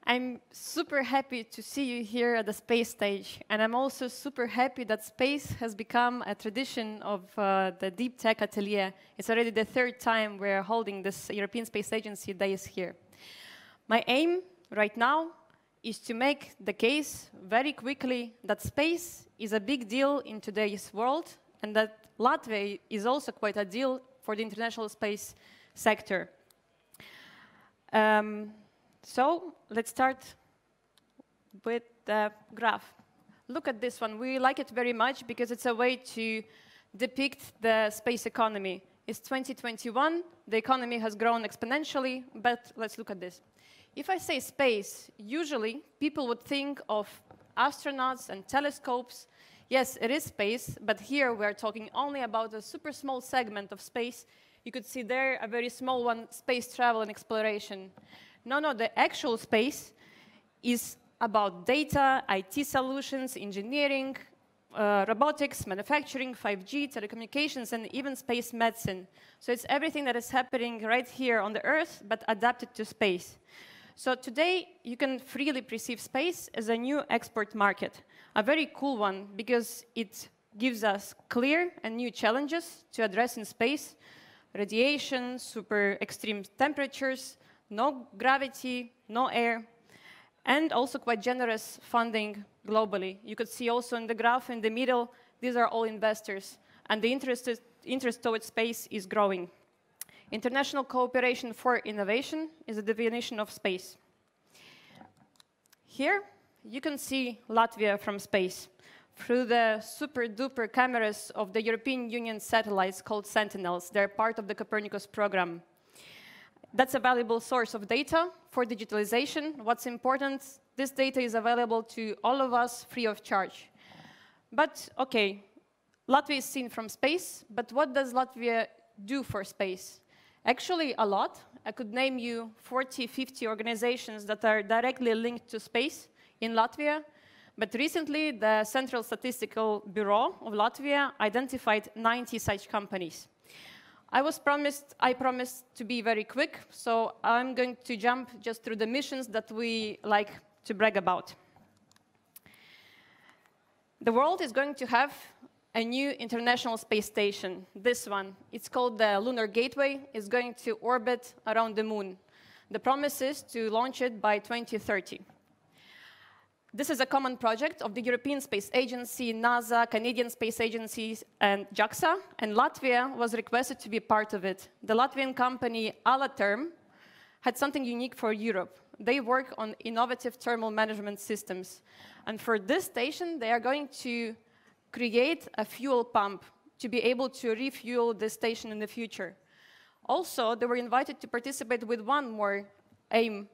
I'm super happy to see you here at the space stage, and I'm also super happy that space has become a tradition of the Deep Tech Atelier. It's already the third time we're holding this European Space Agency days here. My aim right now is to make the case very quickly that space is a big deal in today's world, and that Latvia is also quite a deal for the international space sector. So let's start with the graph. Look at this one. We like it very much because it's a way to depict the space economy. It's 2021. The economy has grown exponentially, but let's look at this. If I say space, usually people would think of astronauts and telescopes. Yes, it is space, but here we're talking only about a super small segment of space. You could see there a very small one, space travel and exploration. No, the actual space is about data, IT solutions, engineering, robotics, manufacturing, 5G, telecommunications, and even space medicine. So it's everything that is happening right here on the Earth, but adapted to space. So today, you can freely perceive space as a new export market, a very cool one, because it gives us clear and new challenges to address in space: radiation, super extreme temperatures, no gravity, no air, and also quite generous funding globally. You could see also in the graph in the middle, these are all investors, and the interest towards space is growing. International cooperation for innovation is the definition of space. Here, you can see Latvia from space through the super-duper cameras of the European Union satellites called Sentinels. They're part of the Copernicus program. That's a valuable source of data for digitalization. What's important, this data is available to all of us free of charge. But, okay, Latvia is seen from space, but what does Latvia do for space? Actually, a lot. I could name you 40, 50 organizations that are directly linked to space in Latvia. But recently, the Central Statistical Bureau of Latvia identified 90 such companies. I promised to be very quick, so I'm going to jump just through the missions that we like to brag about. The world is going to have a new international space station, this one. It's called the Lunar Gateway. It's going to orbit around the moon. The promise is to launch it by 2030. This is a common project of the European Space Agency, NASA, Canadian Space Agencies, and JAXA, and Latvia was requested to be part of it. The Latvian company Alaterm had something unique for Europe. They work on innovative thermal management systems. And for this station, they are going to create a fuel pump to be able to refuel this station in the future. Also, they were invited to participate with one more aim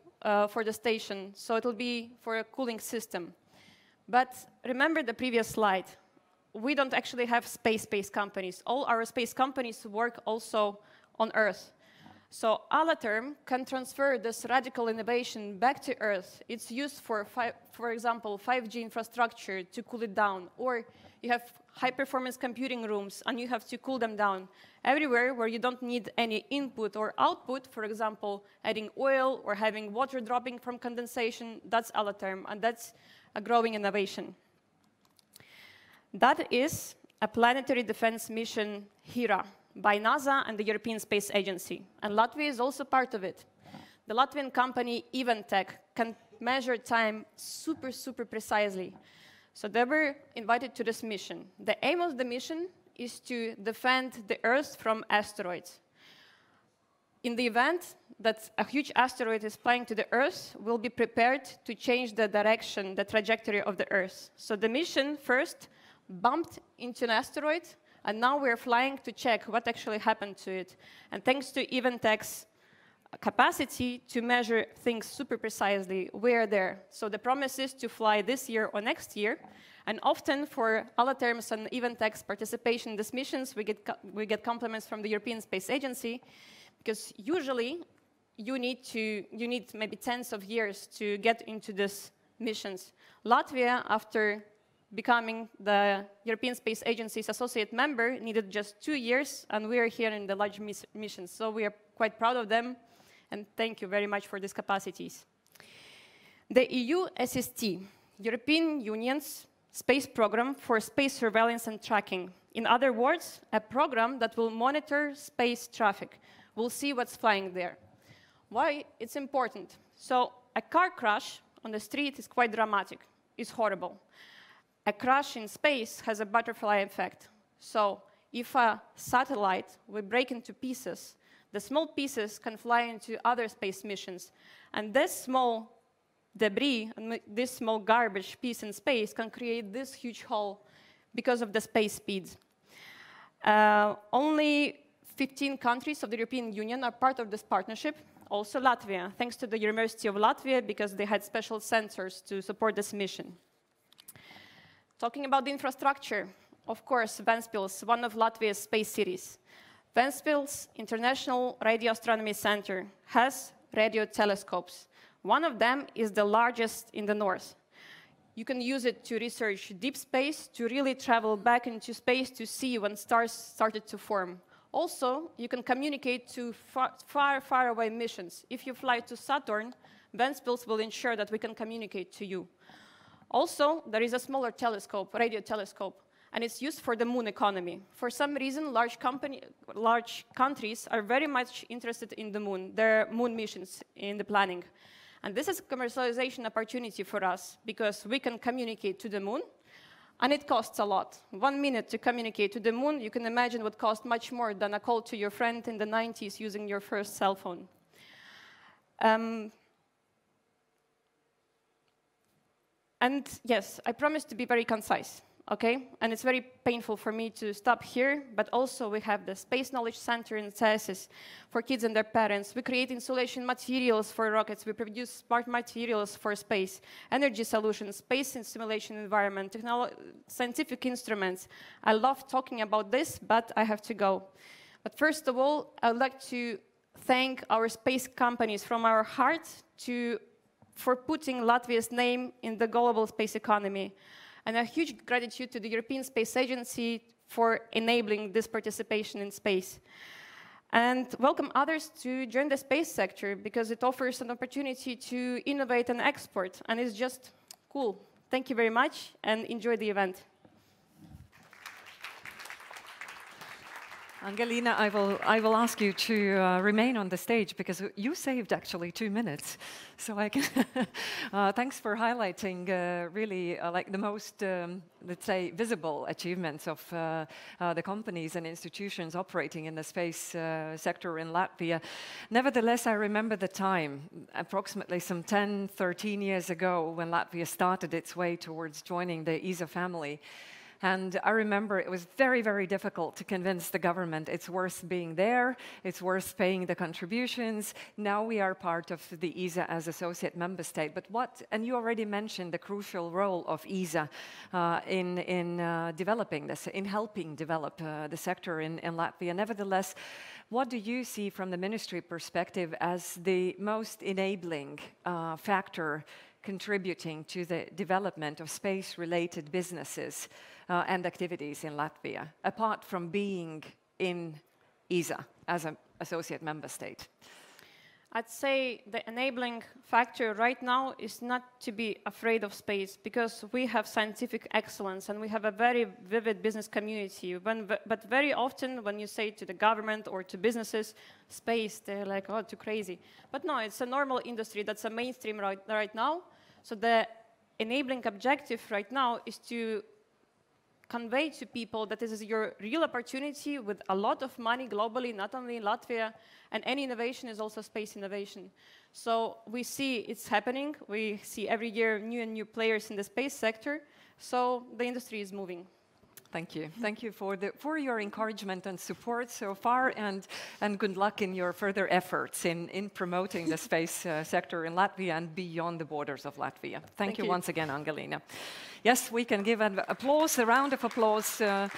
for the station, so it will be for a cooling system. But remember the previous slide. We don't actually have space-based companies. All our space companies work also on Earth. So Alaterm can transfer this radical innovation back to Earth. It's used for example, 5G infrastructure to cool it down, or you have high-performance computing rooms, and you have to cool them down. Everywhere where you don't need any input or output, for example, adding oil or having water dropping from condensation, that's Alaterm, and that's a growing innovation. That is a planetary defense mission, HERA, by NASA and the European Space Agency, and Latvia is also part of it. The Latvian company Eventech can measure time super precisely. So they were invited to this mission. The aim of the mission is to defend the Earth from asteroids. In the event that a huge asteroid is flying to the Earth, we'll be prepared to change the direction, the trajectory of the Earth. So the mission first bumped into an asteroid, and now we're flying to check what actually happened to it. And thanks to Eventech's capacity to measure things super precisely, we're there. So the promise is to fly this year or next year. And often for Alaterm's and Eventech's participation in these missions, we get compliments from the European Space Agency, because usually you need maybe tens of years to get into these missions. Latvia, after becoming the European Space Agency's associate member, needed just 2 years, and we are here in the large missions. So we are quite proud of them, and thank you very much for these capacities. The EU SST, European Union's space program for space surveillance and tracking. In other words, a program that will monitor space traffic. We'll see what's flying there. Why it's important? So a car crash on the street is quite dramatic. It's horrible. A crash in space has a butterfly effect. So if a satellite will break into pieces, the small pieces can fly into other space missions. And this small debris, and this small garbage piece in space can create this huge hole because of the space speeds. Only 15 countries of the European Union are part of this partnership, also Latvia, thanks to the University of Latvia, because they had special sensors to support this mission. Talking about the infrastructure, of course, Ventspils, one of Latvia's space cities. Ventspils International Radio Astronomy Center has radio telescopes. One of them is the largest in the north. You can use it to research deep space, to really travel back into space to see when stars started to form. Also, you can communicate to far away missions. If you fly to Saturn, Ventspils will ensure that we can communicate to you. Also, there is a smaller telescope, radio telescope, and it's used for the moon economy. For some reason, large countries are very much interested in the moon, their moon missions in the planning. And this is a commercialization opportunity for us, because we can communicate to the moon, and it costs a lot. 1 minute to communicate to the moon, you can imagine would cost much more than a call to your friend in the 90s using your first cell phone. And yes, I promise to be very concise. Okay, and it's very painful for me to stop here, but also we have the Space Knowledge Center in CESIS for kids and their parents. We create insulation materials for rockets. We produce smart materials for space, energy solutions, space and simulation environment, scientific instruments. I love talking about this, but I have to go. But first of all, I would like to thank our space companies from our heart for putting Latvia's name in the global space economy. And a huge gratitude to the European Space Agency for enabling this participation in space. And welcome others to join the space sector, because it offers an opportunity to innovate and export, and it's just cool. Thank you very much, and enjoy the event. Angelina, I will ask you to remain on the stage, because you saved actually 2 minutes. So I can thanks for highlighting really like the most, let's say, visible achievements of the companies and institutions operating in the space sector in Latvia. Nevertheless, I remember the time, approximately some 10, 13 years ago, when Latvia started its way towards joining the ESA family. And I remember it was very, very difficult to convince the government it's worth being there, it's worth paying the contributions. Now we are part of the ESA as associate member state. But and you already mentioned the crucial role of ESA in developing this, in helping develop the sector in Latvia. Nevertheless, what do you see from the ministry perspective as the most enabling factor contributing to the development of space-related businesses and activities in Latvia, apart from being in ESA as an associate member state? I'd say the enabling factor right now is not to be afraid of space, because we have scientific excellence and we have a very vivid business community. But very often when you say to the government or to businesses, space, they're like, oh, too crazy. But no, it's a normal industry that's a mainstream right now. So the enabling objective right now is to convey to people that this is your real opportunity with a lot of money globally, not only in Latvia, and any innovation is also space innovation. So we see it's happening. We see every year new and new players in the space sector. So the industry is moving. Thank you. Thank you for your encouragement and support so far, and good luck in your further efforts in promoting the space sector in Latvia and beyond the borders of Latvia. Thank you once again, Angelina. Yes, we can give an applause, a round of applause